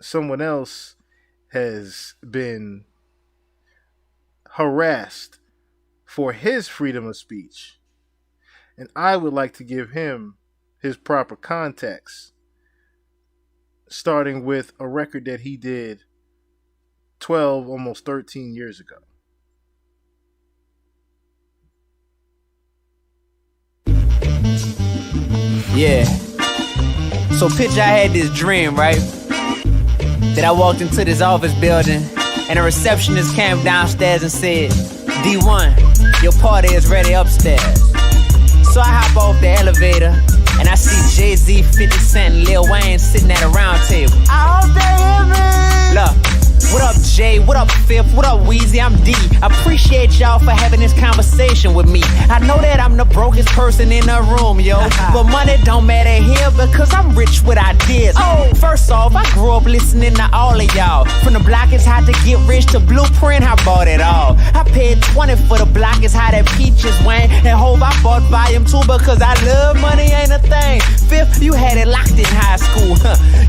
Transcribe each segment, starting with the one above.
someone else has been harassed for his freedom of speech. And I would like to give him his proper context, starting with a record that he did 12, almost 13 years ago. Yeah. So picture I had this dream, right? That I walked into this office building and a receptionist came downstairs and said, D1, your party is ready upstairs. So I hop off the elevator and I see Jay-Z, 50 Cent, and Lil Wayne sitting at a round table. I hope they hear me. Look. What up, Jay? What up, Fifth? What up, Weezy? I'm D. Appreciate y'all for having this conversation with me. I know that I'm the brokest person in the room, yo. But money don't matter here because I'm rich with ideas. Oh, first off, I grew up listening to all of y'all. From the block is how to get rich to Blueprint, I bought it all. I paid 20 for the block is how that Peaches Wayne. And hope I bought volume 2 because I love money ain't a thing. Fifth, you had it locked in high school.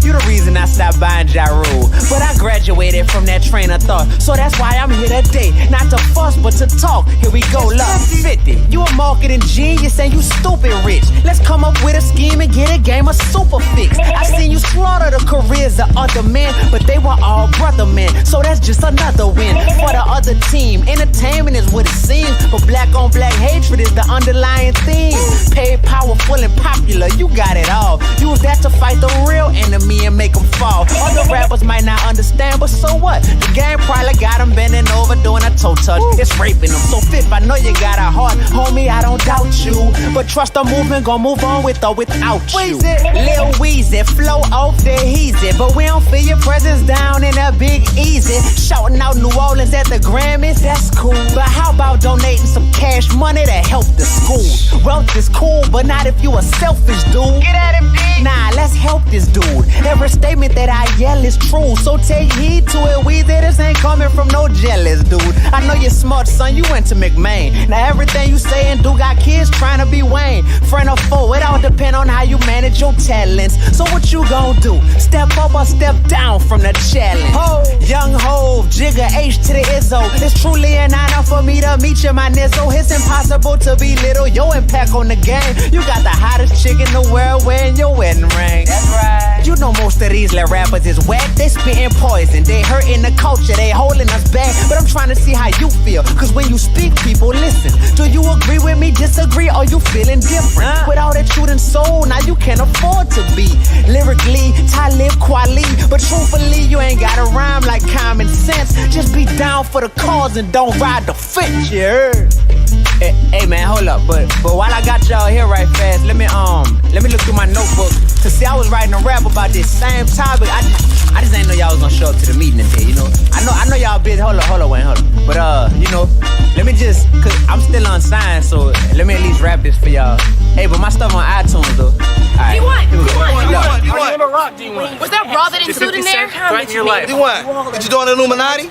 You the reason I stopped buying Ja Rule. But I graduated from that train of thought, so that's why I'm here today. Not to fuss, but to talk. Here we go, love. 50, you a marketing genius and you stupid rich. Let's come up with a scheme and get a game of super fix. I seen you slaughter the careers of other men, but they were all brother men, so that's just another win for the other team. Entertainment is what it seems, but black on black hatred is the underlying theme. Paid, powerful, and popular, you got it all. Use that to fight the real enemy and make them fall. Other rappers might not understand, but so what? The game probably got them bending over doing a toe touch. It's raping them. So Fifth, I know you got a heart, homie, I don't doubt you. But trust the movement, gon' move on with or without you. Lil Weezy, flow off the easy, but we don't feel your presence down in that Big Easy. Shouting out New Orleans at the Grammys, that's cool. But how about donating some cash money to help the school? Wealth is cool, but not if you a selfish dude. Get at him, D. Nah, let's help this dude. Every statement that I yell is true, so take heed to it, Weezy. This ain't coming from no jealous dude. I know you're smart, son, you went to McMain. Now everything you say and do got kids trying to be Wayne. Friend or foe, it all depend on how you manage your talents. So what you gon' do? Step up or step down from the challenge? Ho, young Hove, Jigga, H to the Izzo. It's truly an honor for me to meet you, my nizzo. It's impossible to belittle your impact on the game. You got the hottest chick in the world wearing your wedding ring. That's right. You know most of these little rappers is whack. They spitting poison, they hurting the culture, they holding us back. But I'm trying to see how you feel, cause when you speak, people listen. Do you agree with me, disagree, or you feeling different? With all that shooting soul, now you can't afford to be lyrically Talib Kweli. But truthfully, you ain't got a rhyme like common sense. Just be down for the cause and don't ride the fence, you heard? Hey man, hold up, but while I got y'all here right fast, let me look through my notebook to see I was writing a rap about this same topic. I just ain't know y'all was gonna show up to the meeting today, you know. I know y'all busy. Hold up, Wayne, hold up. But you know, let me just, cause I'm still unsigned, so let me at least rap this for y'all. Hey, but my stuff on iTunes though. Alright. D1. Was that raw that included in there? Threaten your life. D1, did you join the Illuminati?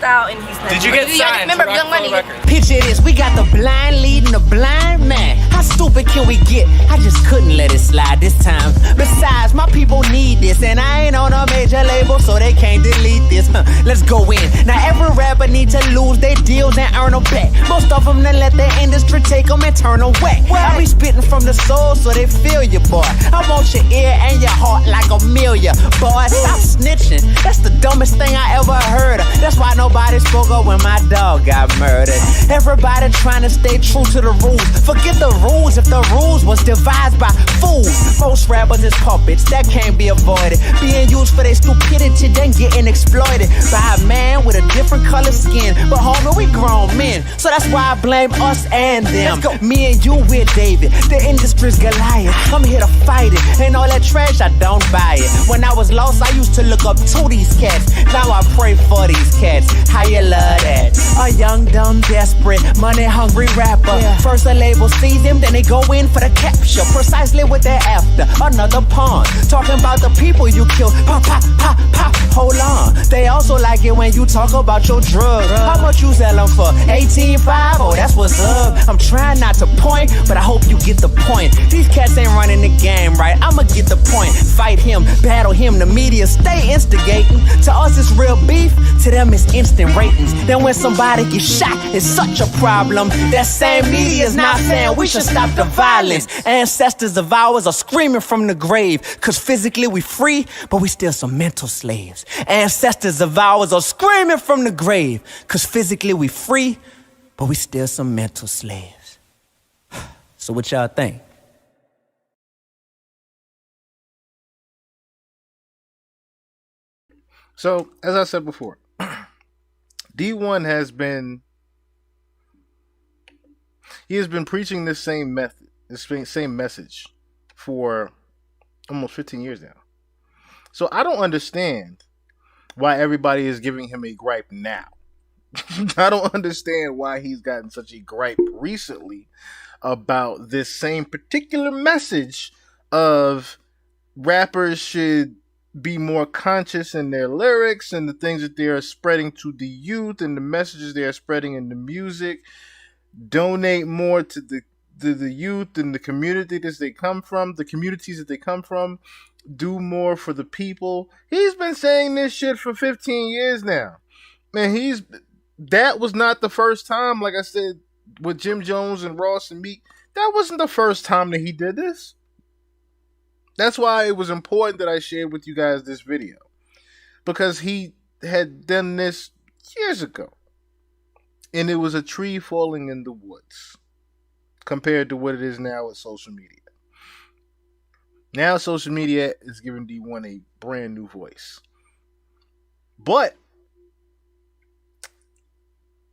Did you get signed? Remember Young Money? Picture this, we got the blind leading the blind man. How stupid can we get? I just couldn't let it slide this time. Besides, my people need this, and I ain't on a major label, so they can't delete this. Let's go in. Now every rapper need to lose their deals and earn them back. Most of them then let the industry take them and turn them whack. I be spitting from the soul so they feel you, boy. I want your ear and your heart like Amelia. Boy, stop snitching. That's the dumbest thing I ever heard of. That's why nobody spoke up when my dog got murdered. Everybody trying to stay true to the rules. Forget the rules if the rules was devised by fools. Most rappers is puppets, that can't be avoided. Being used for their stupidity, then getting exploited by a man with a different color skin. But homie, we grown men, so that's why I blame us and them. Me and you, we're David, the industry's Goliath. I'm here to fight it, and all that trash, I don't buy it. When I was lost, I used to look up to these cats. Now I pray for these cats. How you love that? A young, dumb, desperate, money-hungry rapper. First a label sees him, then they go in for the capture. Precisely what they're after, another pawn. Talking about the people you kill. Pop, pop, pop, pop, hold on. They also like it when you talk about your drugs. How much you sell them for? 18.5? Oh, that's what's up. I'm trying not to point, but I hope you get the point. These cats ain't running the game right. I'ma get the point. Fight him, battle him. The media stay instigating. To us it's real beef, to them it's instant ratings. Then when somebody gets shot, it's such a problem. That same media's now saying we should stop the violence. Ancestors of ours are screaming from the grave, cause physically we free, but we still some mental slaves. Ancestors of ours are screaming from the grave, cause physically we free, but we still some mental slaves. So what y'all think? So, as I said before, D1 has been preaching this same method, this same message for almost 15 years now. So I don't understand why everybody is giving him a gripe now. I don't understand why he's gotten such a gripe recently about this same particular message of rappers should be more conscious in their lyrics and the things that they are spreading to the youth and the messages they are spreading in the music. Donate more to the youth and the communities that they come from, do more for the people. He's been saying this shit for 15 years now. And that was not the first time, like I said, with Jim Jones and Ross and Meek. That wasn't the first time that he did this. That's why it was important that I shared with you guys this video. Because he had done this years ago. And it was a tree falling in the woods compared to what it is now with social media. Now social media is giving D1 a brand new voice. But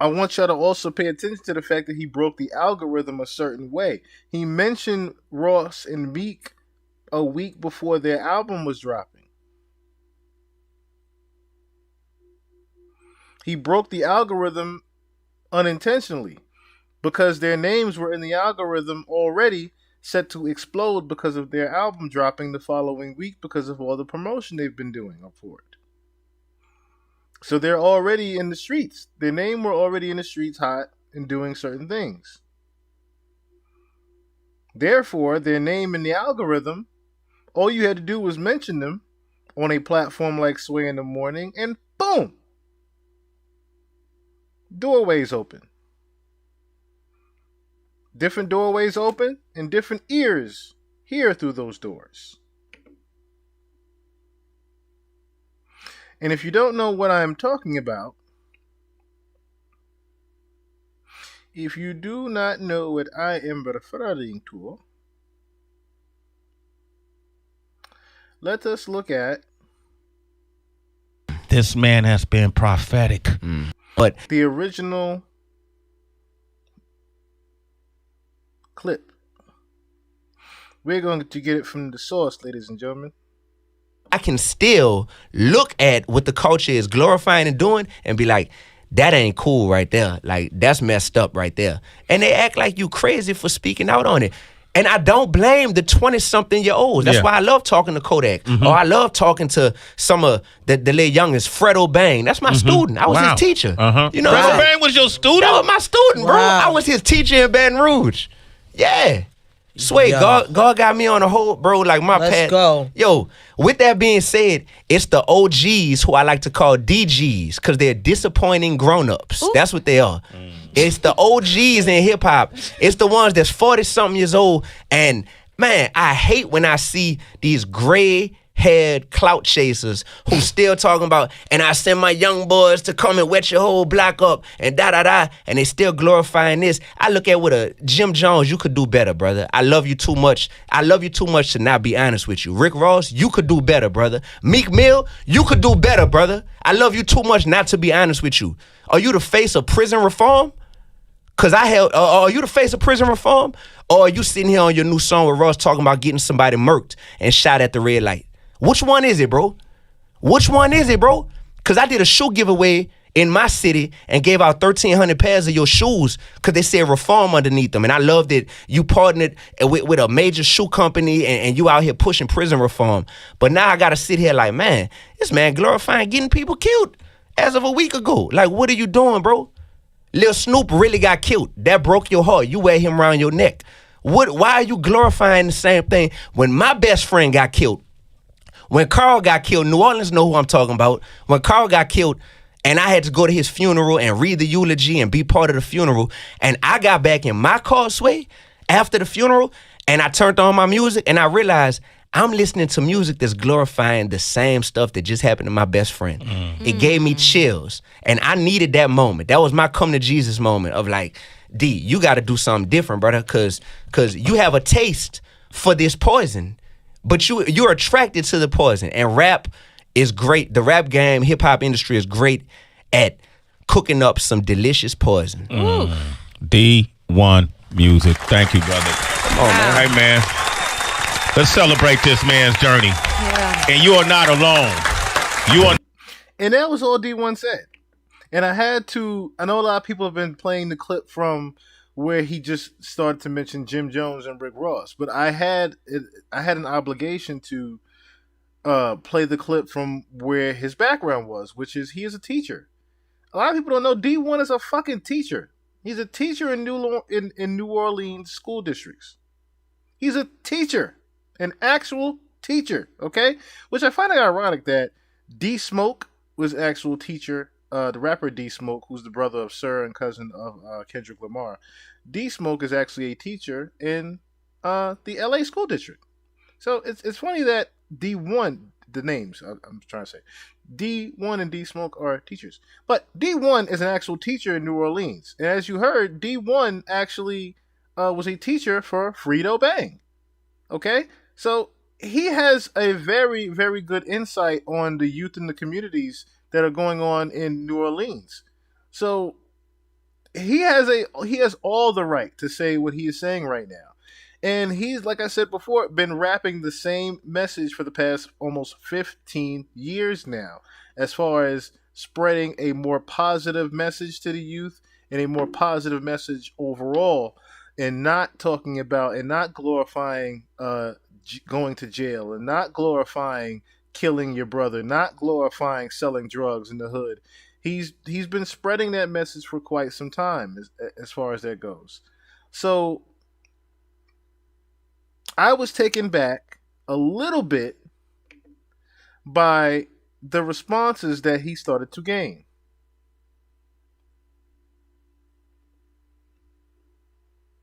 I want y'all to also pay attention to the fact that he broke the algorithm a certain way. He mentioned Ross and Meek a week before their album was dropping. He broke the algorithm unintentionally because their names were in the algorithm already set to explode because of their album dropping the following week because of all the promotion they've been doing up for it. So they're already in the streets. Their name were already in the streets hot and doing certain things. Therefore, their name in the algorithm, all you had to do was mention them on a platform like Sway in the Morning and boom! Doorways open. Different doorways open and different ears hear through those doors. And if you don't know what I'm talking about, if you do not know what I am referring to, let us look at this man has been prophetic. But the original clip. We're going to get it from the source, ladies and gentlemen. I can still look at what the culture is glorifying and doing and be like, that ain't cool right there. Like, that's messed up right there. And they act like you crazy for speaking out on it. And I don't blame the 20-something-year-olds. That's why I love talking to Kodak. Or I love talking to some of the little youngest, Fredo Bang. That's my student. I was his teacher. You know, Fredo Bang was your student? That was my student, bro. I was his teacher in Baton Rouge. Yeah. Sweet, God got me on a whole, bro, like my path. Let's go. Yo, with that being said, it's the OGs who I like to call DGs because they're disappointing grown-ups. That's what they are. It's the OGs in hip-hop. It's the ones that's 40-something years old. And, man, I hate when I see these gray-haired clout chasers who still talking about, and I send my young boys to come and wet your whole block up and da-da-da, and they still glorifying this. I look at with a Jim Jones, you could do better, brother. I love you too much. I love you too much to not be honest with you. Rick Ross, you could do better, brother. Meek Mill, you could do better, brother. I love you too much not to be honest with you. Are you the face of prison reform? Cause are you the face of prison reform? Or are you sitting here on your new song with Ross talking about getting somebody murked and shot at the red light? Which one is it, bro? Which one is it, bro? Cause I did a shoe giveaway in my city and gave out 1,300 pairs of your shoes because they said reform underneath them. And I love that you partnered with a major shoe company and you out here pushing prison reform. But now I got to sit here like, man, this man glorifying getting people killed as of a week ago. Like, what are you doing, bro? Lil Snoop really got killed. That broke your heart. You wear him around your neck. Why are you glorifying the same thing when my best friend got killed? When Carl got killed, New Orleans know who I'm talking about. When Carl got killed, and I had to go to his funeral and read the eulogy and be part of the funeral, and I got back in my car, Sway, after the funeral, and I turned on my music, and I realized I'm listening to music that's glorifying the same stuff that just happened to my best friend. It gave me chills, and I needed that moment. That was my come to Jesus moment of like, D, you got to do something different, brother, because you have a taste for this poison, but you're attracted to the poison, and rap is great. The rap game, hip hop industry is great at cooking up some delicious poison. D1 music. Thank you, brother. Come on, man. Hey, man. Let's celebrate this man's journey. Yeah. And you are not alone. And that was all D1 said. And I know a lot of people have been playing the clip from where he just started to mention Jim Jones and Rick Ross. But I had an obligation to play the clip from where his background was, which is he is a teacher. A lot of people don't know D1 is a fucking teacher. He's a teacher in New Orleans school districts. He's a teacher, an actual teacher, okay? Which I find it ironic that D Smoke was actual teacher, the rapper D Smoke, who's the brother of Sir and cousin of Kendrick Lamar. D Smoke is actually a teacher in the LA school district. So it's funny that D1, the names I'm trying to say, D1 and D Smoke are teachers. But D1 is an actual teacher in New Orleans. And as you heard, D1 actually was a teacher for Frito Bang. Okay? So he has a very, very good insight on the youth and the communities that are going on in New Orleans. So he has all the right to say what he is saying right now. And he's, like I said before, been rapping the same message for the past almost 15 years now, as far as spreading a more positive message to the youth and a more positive message overall, and not talking about and not glorifying going to jail, and not glorifying killing your brother, not glorifying selling drugs in the hood. He's been spreading that message for quite some time as far as that goes. So I was taken back a little bit by the responses that he started to gain.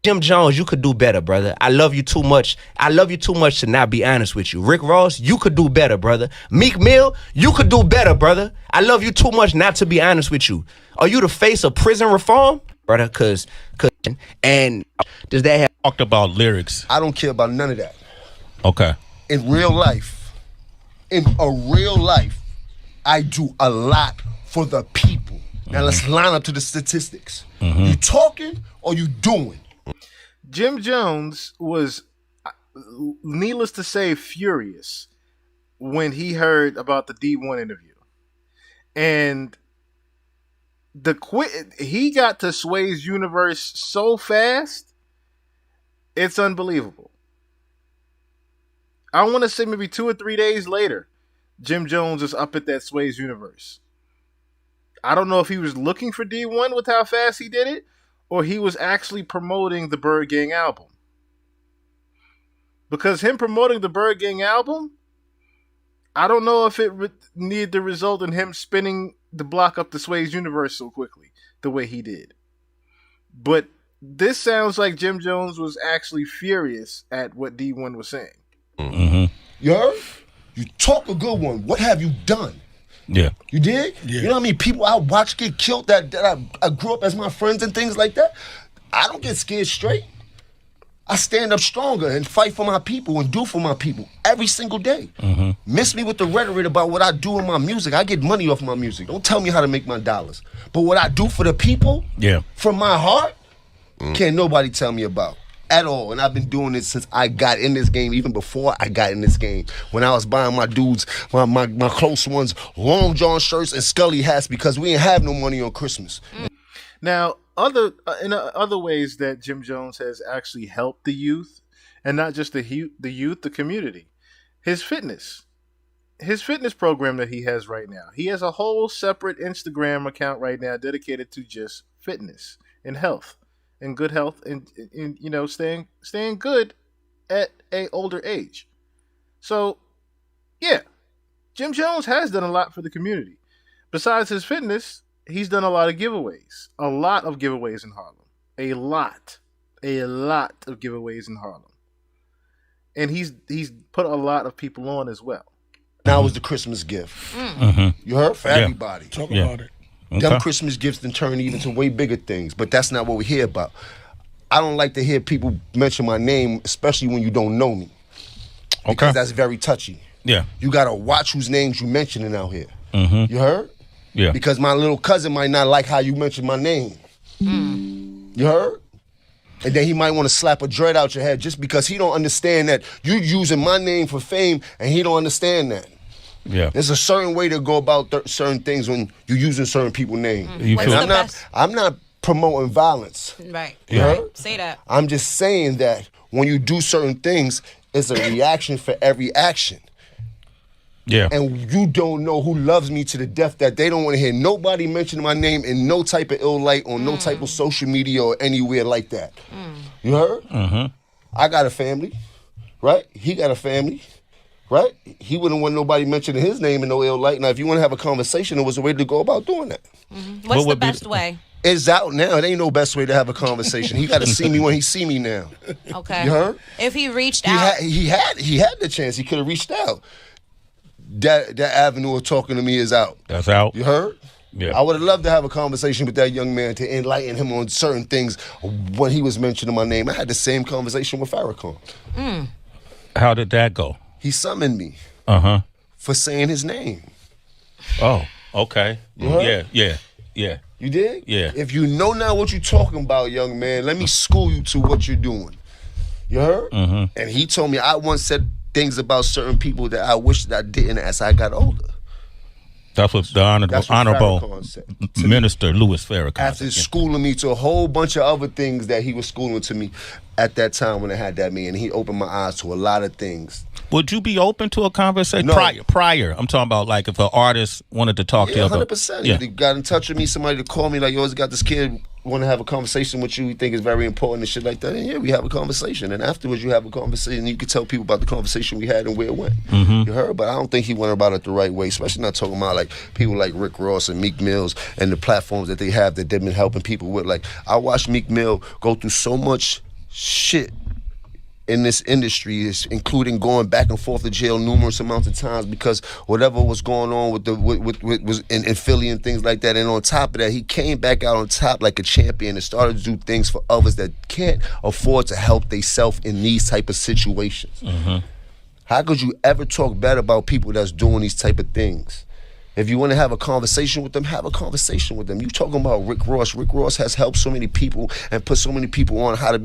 Jim Jones, you could do better, brother. I love you too much. I love you too much to not be honest with you. Rick Ross, you could do better, brother. Meek Mill, you could do better, brother. I love you too much not to be honest with you. Are you the face of prison reform, brother? And does that have Talked about lyrics. I don't care about none of that. Okay. In real life, I do a lot for the people. Now let's line up to the statistics. You talking or you doing? Jim Jones was, needless to say, furious when he heard about the D1 interview. And he got to Sway's universe so fast, it's unbelievable. I want to say maybe 2 or 3 days later, Jim Jones is up at that Sway's universe. I don't know if he was looking for D1 with how fast he did it, or he was actually promoting the Bird Gang album. Because him promoting the Bird Gang album, I don't know if it needed to result in him spinning the block up the Sway's universe so quickly, the way he did. But this sounds like Jim Jones was actually furious at what D1 was saying. Mm-hmm. You heard? You talk a good one. What have you done? Yeah. You did? Yeah. You know how many people I watched get killed that I grew up as my friends and things like that? I don't get scared straight. I stand up stronger and fight for my people and do for my people every single day. Mm-hmm. Miss me with the rhetoric about what I do in my music. I get money off my music. Don't tell me how to make my dollars. But what I do for the people, from my heart, can't nobody tell me about. at all. And I've been doing it since I got in this game, even before I got in this game. When I was buying my dudes, my close ones, long john shirts and Scully hats because we didn't have no money on Christmas. Now, in other ways that Jim Jones has actually helped the youth, and not just the youth, the community, his fitness program that he has right now. He has a whole separate Instagram account right now dedicated to just fitness and health and good health and staying good at a older age. So, yeah, Jim Jones has done a lot for the community. Besides his fitness, he's done a lot of giveaways. A lot of giveaways in Harlem. A lot of giveaways in Harlem. And he's put a lot of people on as well. Now was the Christmas gift. You heard? For everybody. Talk about it. Them Okay. Christmas gifts then turn even to way bigger things, but that's not what we hear about. I don't like to hear people mention my name, especially when you don't know me. Because Okay. that's very touchy. Yeah. You gotta watch whose names you mentioning out here. You heard? Yeah. Because my little cousin might not like how you mention my name. You heard? And then he might want to slap a dread out your head just because he don't understand that you using my name for fame, and he don't understand that. Yeah. There's a certain way to go about certain things when you're using certain people's names. You What's feel- the best? I'm not promoting violence. Right. You Right. heard? Say that. I'm just saying that when you do certain things, it's a reaction for every action. Yeah. And you don't know who loves me to the death that they don't want to hear nobody mention my name in no type of ill light on no type of social media or anywhere like that. You heard? I got a family, right? He got a family, right? He wouldn't want nobody mentioning his name in no ill light. Now, if you want to have a conversation, there was a way to go about doing that. What's the would be best way? It's out now. It ain't no best way to have a conversation. He got to see me when he see me now. Okay. You heard? If he reached He out, had the chance. He could have reached out. That avenue of talking to me is out. That's out. You heard? Yeah. I would have loved to have a conversation with that young man to enlighten him on certain things when he was mentioning my name. I had the same conversation with Farrakhan. How did that go? He summoned me Uh-huh. for saying his name. Oh, okay. heard? Yeah. You did? Yeah. If you know now what you're talking about, young man, let me school you to what you're doing. You heard? And he told me I once said things about certain people that I wish that I didn't as I got older. That's what the That's what honorable Farrakhan said to me. Minister Louis Farrakhan After said. schooling me to a whole bunch of other things that he was schooling to me at that time when I had that meeting. He opened my eyes to a lot of things. Would you be open to a conversation No. prior? I'm talking about like if an artist wanted to talk to you Yeah, about 100%. Yeah. They got in touch with me, somebody to call me like, yo, I got this kid want to have a conversation with you, we think it's very important and shit like that. And yeah, we have a conversation. And afterwards you have a conversation, you can tell people about the conversation we had and where it went. You heard? But I don't think he went about it the right way, especially not talking about like people like Rick Ross and Meek Mills and the platforms that they have that they've been helping people with. Like, I watched Meek Mill go through so much shit in this industry, is including going back and forth to jail numerous amounts of times because whatever was going on with the was in Philly and things like that. And on top of that, he came back out on top like a champion and started to do things for others that can't afford to help themselves in these type of situations. How could you ever talk bad about people that's doing these type of things? If you want to have a conversation with them, have a conversation with them. You talking about Rick Ross. Rick Ross has helped so many people and put so many people on how to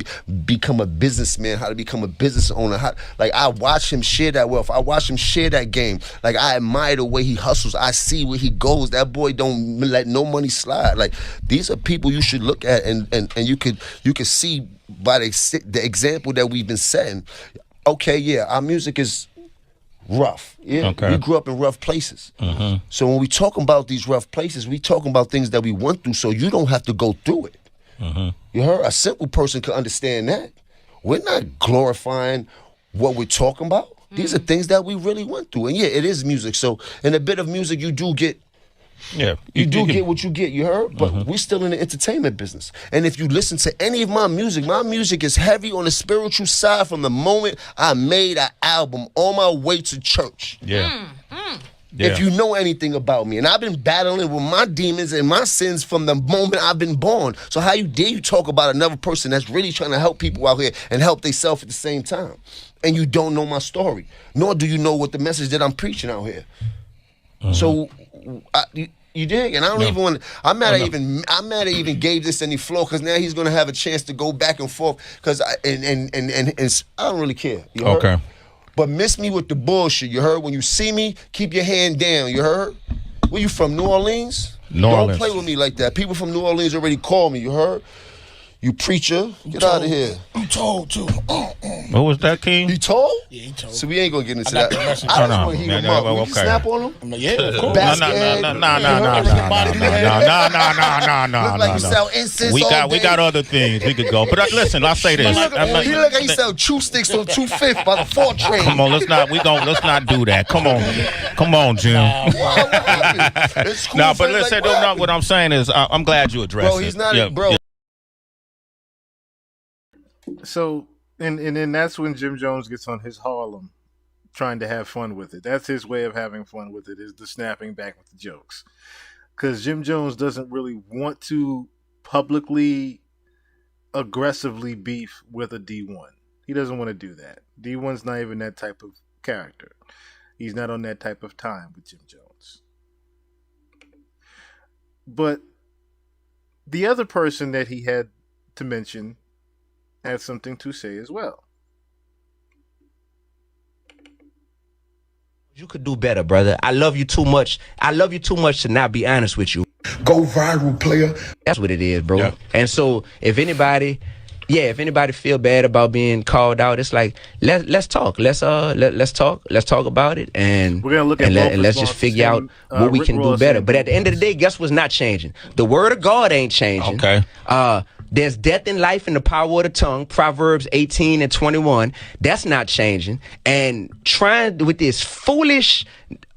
become a businessman, how to become a business owner. Like, I watch him share that wealth. I watch him share that game. Like, I admire the way he hustles. I see where he goes. That boy don't let no money slide. Like, these are people you should look at and you could see by the example that we've been setting. Okay, yeah, our music is rough. Yeah, Okay. we grew up in rough places. So when we talking about these rough places, we talking about things that we went through, so you don't have to go through it. You heard? A simple person could understand that. We're not glorifying what we're talking about. These are things that we really went through, and yeah, it is music. So in a bit of music, you do get. Yeah. You do get what you get, you heard? But we're still in the entertainment business. And if you listen to any of my music is heavy on the spiritual side from the moment I made an album on my way to church. Yeah. If you know anything about me. And I've been battling with my demons and my sins from the moment I've been born. So how dare you talk about another person that's really trying to help people out here and help themselves at the same time? And you don't know my story. Nor do you know what the message that I'm preaching out here. So You dig? And I don't even want. I'm mad. I'm mad. I even gave this any flow because now he's gonna have a chance to go back and forth. Because I don't really care. You heard? Okay. But miss me with the bullshit. You heard? When you see me, keep your hand down. You heard? Where you from? New Orleans? Don't play with me like that. People from New Orleans already called me. You heard? You preacher, get out of here. I'm told too. What was that, King? He told? Yeah, he told. So we ain't gonna get into I got that. the message. I just want to heat him up. Will you snap on him? Yeah, of course. No. Look like you sell incense We all got day. other things we could go. But listen, I'll say this. He look like he sell chew sticks on 2/5 by the 4 train. Come on, let's not do that. Come on, Jim. It's cool No, for but him, listen, like, what I'm saying is, I'm glad you addressed it. Bro, he's not, bro. So, and then that's when Jim Jones gets on his Harlem, trying to have fun with it. That's his way of having fun with it, is the snapping back with the jokes. Because Jim Jones doesn't really want to publicly, aggressively beef with a D1. He doesn't want to do that. D1's not even that type of character. He's not on that type of time with Jim Jones. But the other person that he had to mention had something to say as well. You could do better, brother. I love you too much. I love you too much to not be honest with you. Go viral, player. That's what it is, bro. Yeah. And so if anybody feel bad about being called out, it's like let's talk. Let's talk. Let's talk about it, and we're gonna look at and let's just figure out what we can do better. But at the end of the day, guess what's not changing? The word of God ain't changing. Okay. There's death and life in the power of the tongue, Proverbs 18 and 21. That's not changing. And trying with this foolish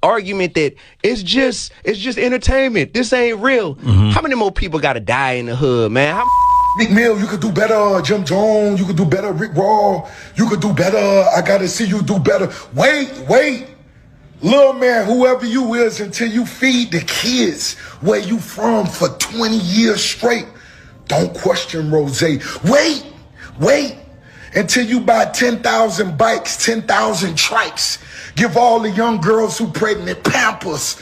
argument that it's just entertainment. This ain't real. How many more people got to die in the hood, man? Meek Mill, you could do better. Jim Jones, you could do better. Rick Raw, you could do better. I gotta see you do better. Wait. Little man, whoever you is, until you feed the kids where you from for 20 years straight. Don't question Rose. Wait until you buy 10,000 bikes, 10,000 trikes. Give all the young girls who pregnant Pampers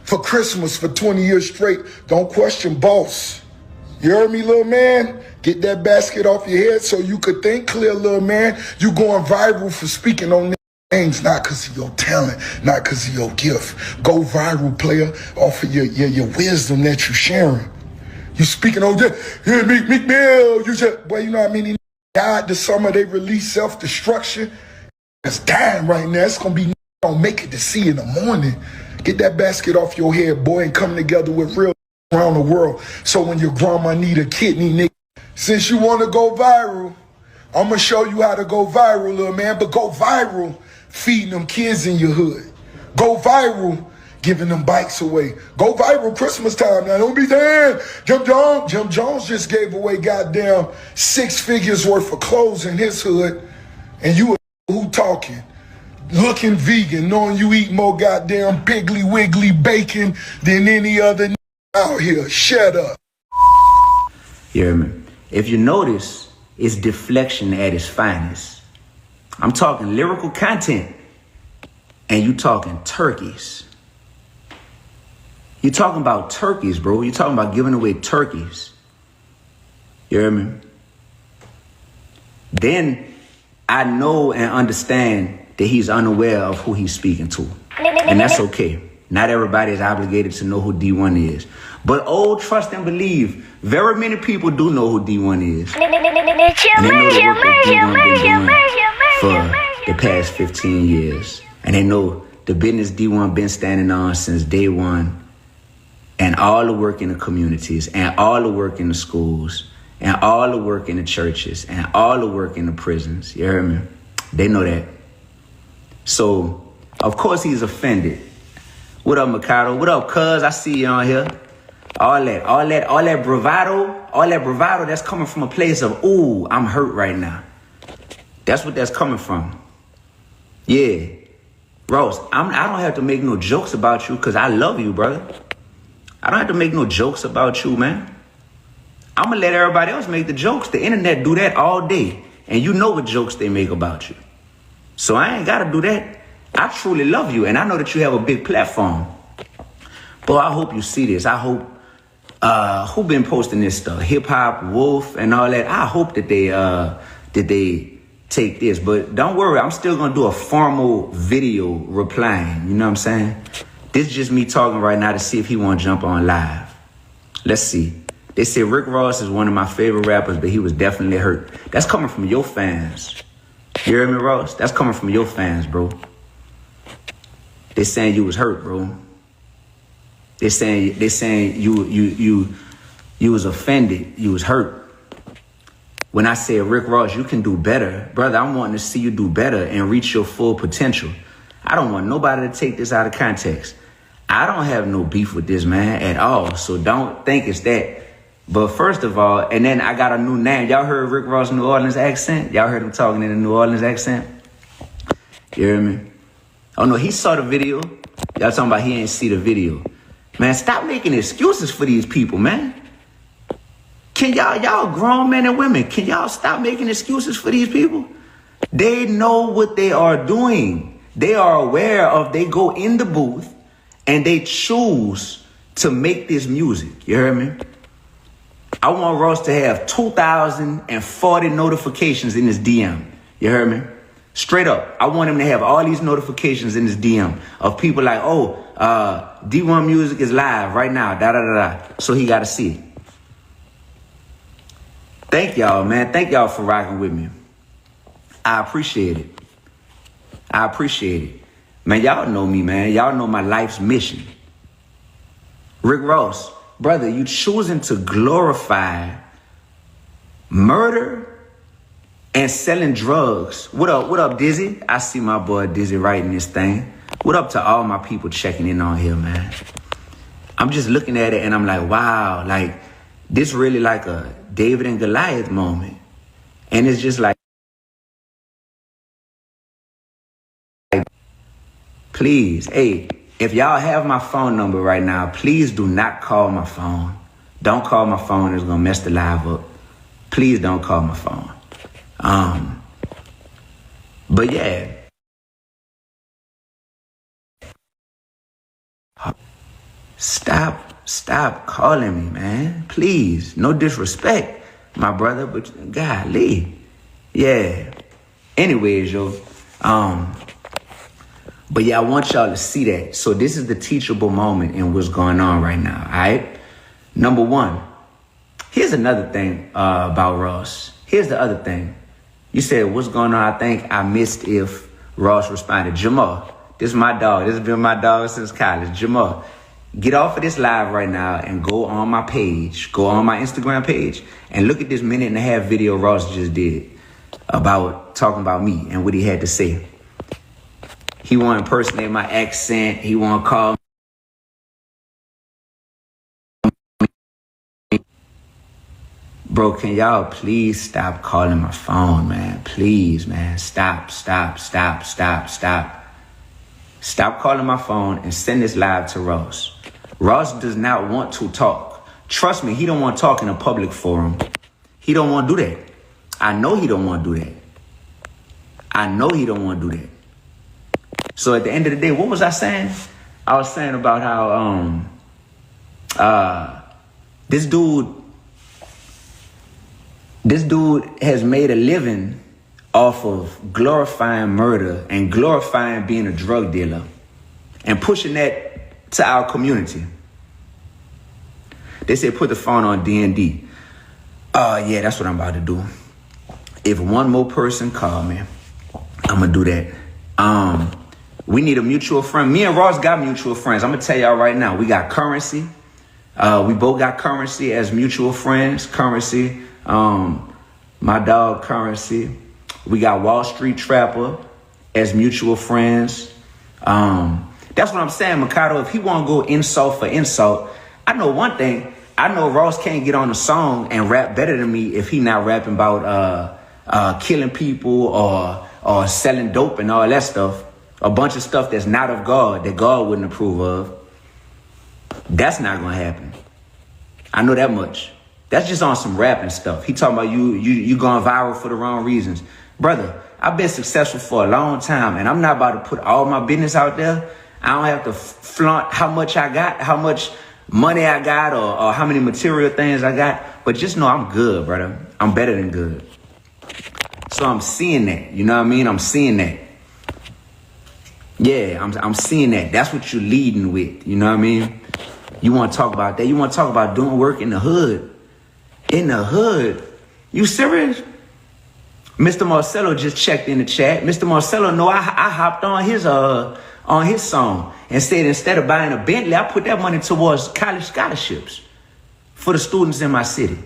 for Christmas for 20 years straight. Don't question boss. You heard me, little man? Get that basket off your head so you could think clear, little man. You going viral for speaking on things, not because of your talent, not because of your gift. Go viral, player, off of your wisdom that you sharing. You speaking on this, yeah, Meek Mill, you just, boy, you know how many died this summer, they released self-destruction. It's dying right now. It's gonna be gonna make it to see in the morning. Get that basket off your head, boy, and come together with real around the world. So when your grandma need a kidney, nigga, since you wanna go viral, I'm gonna show you how to go viral, little man, but go viral feeding them kids in your hood. Go viral giving them bikes away. Go viral Christmas time. Now, don't be saying Jim Jones just gave away goddamn 6 figures worth of clothes in his hood, and you who talking? Looking vegan, knowing you eat more goddamn Piggly Wiggly bacon than any other out here. Shut up. You hear me? If you notice, it's deflection at its finest. I'm talking lyrical content, and you talking turkeys. You're talking about turkeys, bro. You're talking about giving away turkeys. You hear me? Then I know and understand that he's unaware of who he's speaking to. And that's okay. Not everybody is obligated to know who D1 is. But oh, trust and believe, very many people do know who D1 is. And they know the work that D1 been doing for the past 15 years. And they know the business D1 been standing on since day one. And all the work in the communities, and all the work in the schools, and all the work in the churches, and all the work in the prisons. You hear me? They know that. So, of course he's offended. What up, Mikado? What up, cuz? I see you on here. All that bravado that's coming from a place of, ooh, I'm hurt right now. That's what that's coming from. Yeah. Rose, I don't have to make no jokes about you because I love you, brother. I don't have to make no jokes about you, man. I'm going to let everybody else make the jokes. The internet do that all day. And you know what jokes they make about you. So I ain't got to do that. I truly love you. And I know that you have a big platform. Boy, I hope you see this. I hope who been posting this stuff? Hip Hop, Wolf, and all that. I hope that they take this. But don't worry, I'm still gonna do a formal video replying. You know what I'm saying? This is just me talking right now to see if he wanna jump on live. Let's see. They say Rick Ross is one of my favorite rappers, but he was definitely hurt. That's coming from your fans. You hear me, Ross? That's coming from your fans, bro. They saying you was hurt, bro. They saying you was offended. You was hurt. When I said, Rick Ross, you can do better. Brother, I'm wanting to see you do better and reach your full potential. I don't want nobody to take this out of context. I don't have no beef with this man at all. So don't think it's that. But first of all, and then I got a new name. Y'all heard Rick Ross' New Orleans accent? Y'all heard him talking in a New Orleans accent? You hear me? Oh no, he saw the video. Y'all talking about he ain't see the video. Man, stop making excuses for these people, man. Can y'all grown men and women, can y'all stop making excuses for these people? They know what they are doing. They are aware of, they go in the booth and they choose to make this music. You hear me? I want Ross to have 2,040 notifications in his DM. You heard me? Straight up. I want him to have all these notifications in his DM of people like, oh, D1 Music is live right now, da-da-da-da. So he got to see it. Thank y'all, man. Thank y'all for rocking with me. I appreciate it. I appreciate it. Man, y'all know me, man. Y'all know my life's mission. Rick Ross, brother, you choosing to glorify murder and selling drugs. What up, Dizzy? I see my boy Dizzy writing this thing. What up to all my people checking in on here, man? I'm just looking at it and I'm like, wow, like this really like a David and Goliath moment. And it's just like, please, hey, if y'all have my phone number right now, please do not call my phone. Don't call my phone. It's going to mess the live up. Please don't call my phone. But yeah. Stop calling me, man. Please. No disrespect, my brother, but golly. Yeah. Anyways, yo. But yeah, I want y'all to see that. So this is the teachable moment in what's going on right now, all right? Number one, here's another thing about Ross. Here's the other thing. You said, what's going on? I think I missed if Ross responded. Jamal, this is my dog. This has been my dog since college. Jamal, get off of this live right now and go on my page. Go on my Instagram page and look at this 1.5-minute video Ross just did about talking about me and what he had to say. He want to impersonate my accent. He want to call me. Bro, can y'all please stop calling my phone, man? Please, man. Stop. Stop calling my phone and send this live to Ross. Ross does not want to talk. Trust me, he don't want to talk in a public forum. He don't want to do that. I know he don't want to do that. I know he don't want to do that. So at the end of the day, what was I saying? I was saying about how this dude has made a living off of glorifying murder and glorifying being a drug dealer and pushing that to our community. They said put the phone on D&D. Yeah, that's what I'm about to do. If one more person call me, I'm gonna do that. We need a mutual friend. Me and Ross got mutual friends. I'm going to tell y'all right now. We got Currency. We both got Currency as mutual friends. Currency. My dog Currency. We got Wall Street Trapper as mutual friends. That's what I'm saying, Mikado. If he want to go insult for insult, I know one thing. I know Ross can't get on a song and rap better than me if he not rapping about killing people or selling dope and all that stuff. A bunch of stuff that's not of God, that God wouldn't approve of. That's not gonna happen. I know that much. That's just on some rapping stuff. He talking about you going viral for the wrong reasons. Brother, I've been successful for a long time and I'm not about to put all my business out there. I don't have to flaunt how much I got, how much money I got, or how many material things I got. But just know I'm good, brother. I'm better than good. So I'm seeing that. You know what I mean? I'm seeing that. Yeah, I'm seeing that. That's what you're leading with. You know what I mean? You want to talk about that? You want to talk about doing work in the hood? In the hood? You serious? Mr. Marcelo just checked in the chat. Mr. Marcelo, no, I hopped on his song and said instead of buying a Bentley, I put that money towards college scholarships for the students in my city.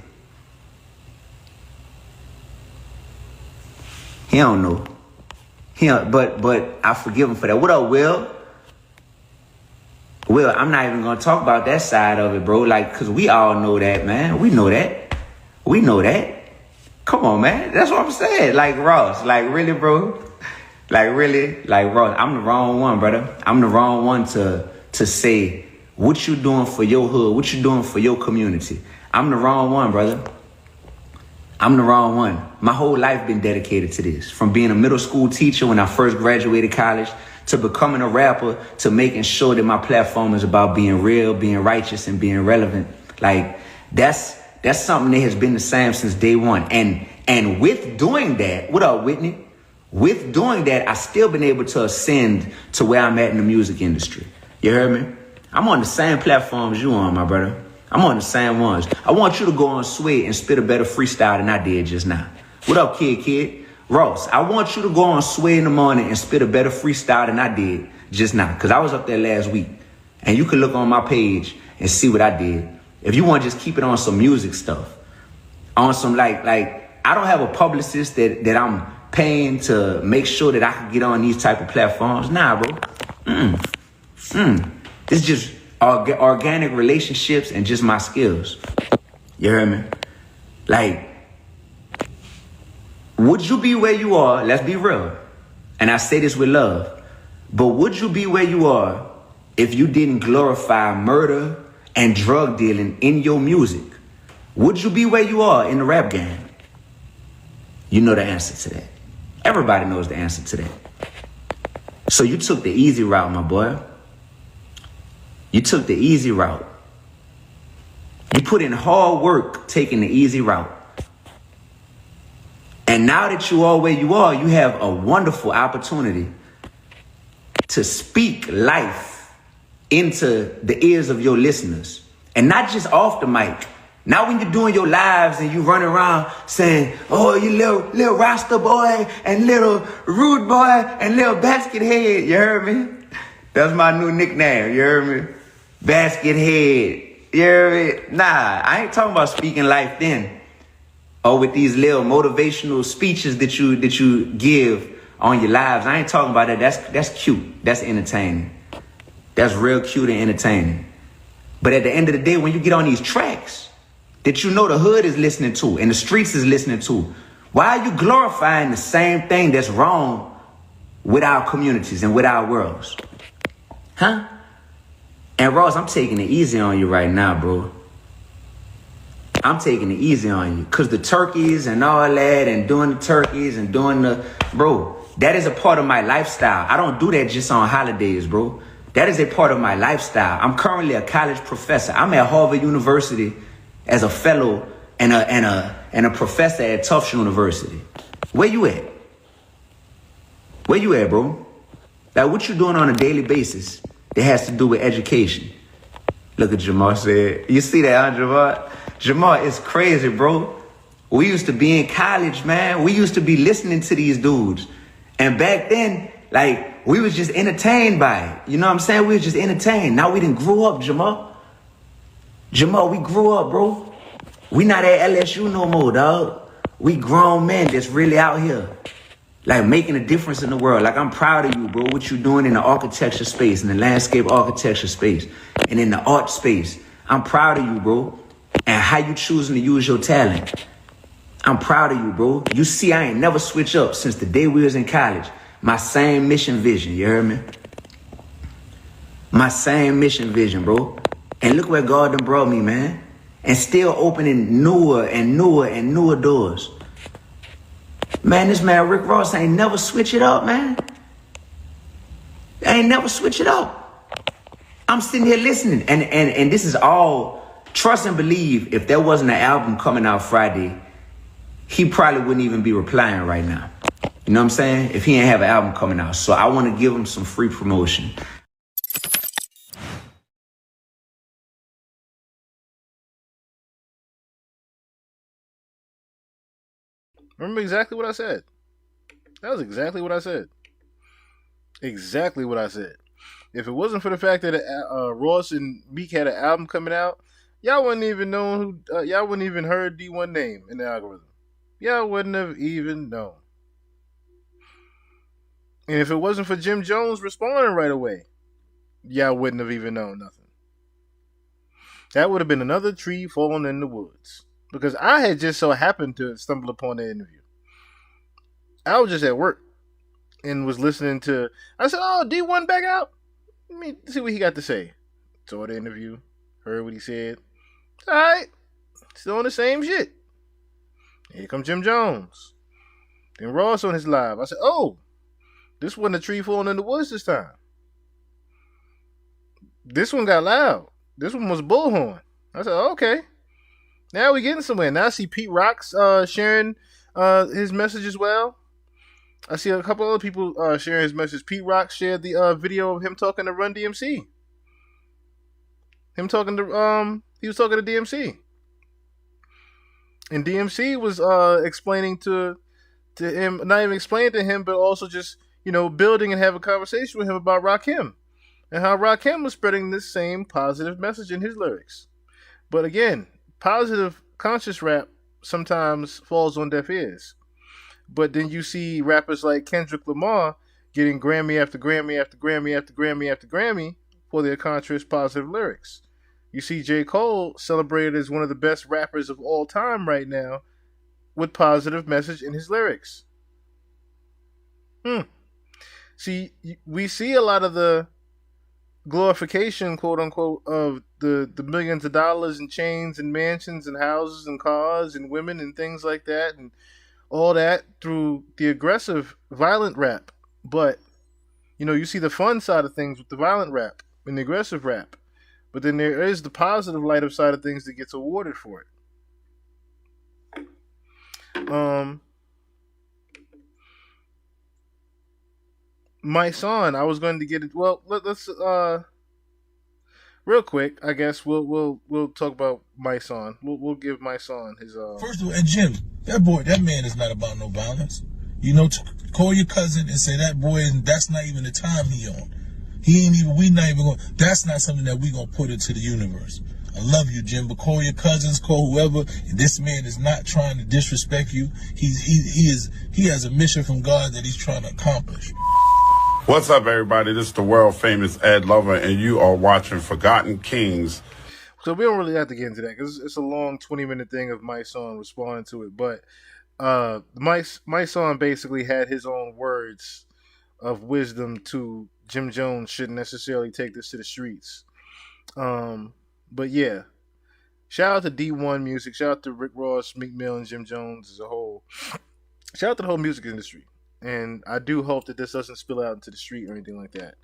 He don't know. But I forgive him for that. What up, Will? Will, I'm not even gonna talk about that side of it, bro. Like, cause we all know that, man. We know that. We know that. Come on, man. That's what I'm saying. Like Ross, like really, bro. Like really, like Ross. I'm the wrong one, brother. I'm the wrong one to say what you doing for your hood, what you doing for your community. I'm the wrong one, brother. I'm the wrong one. My whole life been dedicated to this. From being a middle school teacher when I first graduated college, to becoming a rapper, to making sure that my platform is about being real, being righteous, and being relevant. Like, that's something that has been the same since day one. And with doing that, what up, Whitney? With doing that, I still been able to ascend to where I'm at in the music industry. You heard me? I'm on the same platforms you on, my brother. I'm on the same ones. I want you to go on Sway and spit a better freestyle than I did just now. What up, kid? Ross, I want you to go on Sway in the morning and spit a better freestyle than I did just now. Because I was up there last week. And you can look on my page and see what I did. If you want to just keep it on some music stuff. On some like I don't have a publicist that I'm paying to make sure that I can get on these type of platforms. Nah, bro. It's just organic relationships and just my skills. You heard me? Like, would you be where you are? Let's be real. And I say this with love. But would you be where you are if you didn't glorify murder and drug dealing in your music? Would you be where you are in the rap game? You know the answer to that. Everybody knows the answer to that. So you took the easy route, my boy. You took the easy route. You put in hard work taking the easy route. And now that you are where you are, you have a wonderful opportunity to speak life into the ears of your listeners. And not just off the mic. Now when you're doing your lives and you run around saying, oh, you little Rasta boy and little rude boy and little basket head. You heard me? That's my new nickname. You heard me? Basket head. You heard me? Nah, I ain't talking about speaking life then. Or with these little motivational speeches that you give on your lives. I ain't talking about that. That's cute. That's entertaining. That's real cute and entertaining. But at the end of the day, when you get on these tracks that you know the hood is listening to and the streets is listening to, why are you glorifying the same thing that's wrong with our communities and with our worlds? Huh? And Ross, I'm taking it easy on you right now, bro. I'm taking it easy on you. Because the turkeys and all that and doing the turkeys and doing the... Bro, that is a part of my lifestyle. I don't do that just on holidays, bro. That is a part of my lifestyle. I'm currently a college professor. I'm at Harvard University as a fellow and a professor at Tufts University. Where you at? Where you at, bro? Like, what you doing on a daily basis that has to do with education? Look at Jamar said. You see that, huh, Jamar? Jamar, it's crazy, bro. We used to be in college, man. We used to be listening to these dudes. And back then, like, we was just entertained by it. You know what I'm saying? We was just entertained. Now we done grew up, Jamar. Jamar, we grew up, bro. We not at LSU no more, dog. We grown men that's really out here. Like, making a difference in the world. Like, I'm proud of you, bro. What you doing in the architecture space, in the landscape architecture space, and in the art space. I'm proud of you, bro. And how you choosing to use your talent. I'm proud of you, bro. You see, I ain't never switch up since the day we was in college. My same mission vision, you heard me? My same mission vision, bro. And look where God done brought me, man. And still opening newer and newer and newer doors. Man, this man Rick Ross ain't never switch it up, man. Ain't never switch it up. I'm sitting here listening, and this is all trust and believe. If there wasn't an album coming out Friday, he probably wouldn't even be replying right now. You know what I'm saying? If he ain't have an album coming out. So I want to give him some free promotion. Remember exactly what I said. That was exactly what I said. Exactly what I said. If it wasn't for the fact that Ross and Meek had an album coming out, y'all wouldn't even know who. Y'all wouldn't even heard D1 name in the algorithm. Y'all wouldn't have even known. And if it wasn't for Jim Jones responding right away, y'all wouldn't have even known nothing. That would have been another tree falling in the woods. Because I had just so happened to stumble upon that interview. I was just at work and was listening to. I said, "Oh, D1 back out. Let me see what he got to say." Saw the interview, heard what he said. All right, still on the same shit. Here comes Jim Jones. Then Ross on his live. I said, "Oh, this wasn't a tree falling in the woods this time. This one got loud. This one was bullhorn." I said, "Okay, now we getting somewhere." Now I see Pete Rock's sharing his message as well. I see a couple other people sharing his message. Pete Rock shared the video of him talking to Run DMC. He was talking to DMC. And DMC was explaining to him, not even explaining to him, but also just, building and having a conversation with him about Rakim. And how Rakim was spreading this same positive message in his lyrics. But again, positive conscious rap sometimes falls on deaf ears. But then you see rappers like Kendrick Lamar getting Grammy after Grammy after Grammy after Grammy after Grammy for their conscious positive lyrics. You see J. Cole celebrated as one of the best rappers of all time right now with positive message in his lyrics. See, we see a lot of the glorification, quote unquote, of the millions of dollars and chains and mansions and houses and cars and women and things like that, and all that through the aggressive, violent rap. But, you see the fun side of things with the violent rap and the aggressive rap. But then there is the positive light of side of things that gets awarded for it. My son, I was going to get it. Well, let's real quick. I guess we'll talk about my son. We'll give my son his. First of all, and Jim, that man is not about no violence. Call your cousin and say that boy, that's not even the time he on. We not even going. That's not something that we gonna put into the universe. I love you, Jim, but call your cousins, call whoever. And this man is not trying to disrespect you. He has a mission from God that he's trying to accomplish. What's up, everybody? This is the world famous Ed Lover, and you are watching Forgotten Kings. So we don't really have to get into that because it's a long 20-minute thing of my son responding to it. But my son basically had his own words of wisdom to Jim Jones shouldn't necessarily take this to the streets. But yeah, shout out to D1 Music, shout out to Rick Ross, Meek Mill, and Jim Jones as a whole. Shout out to the whole music industry. And I do hope that this doesn't spill out into the street or anything like that.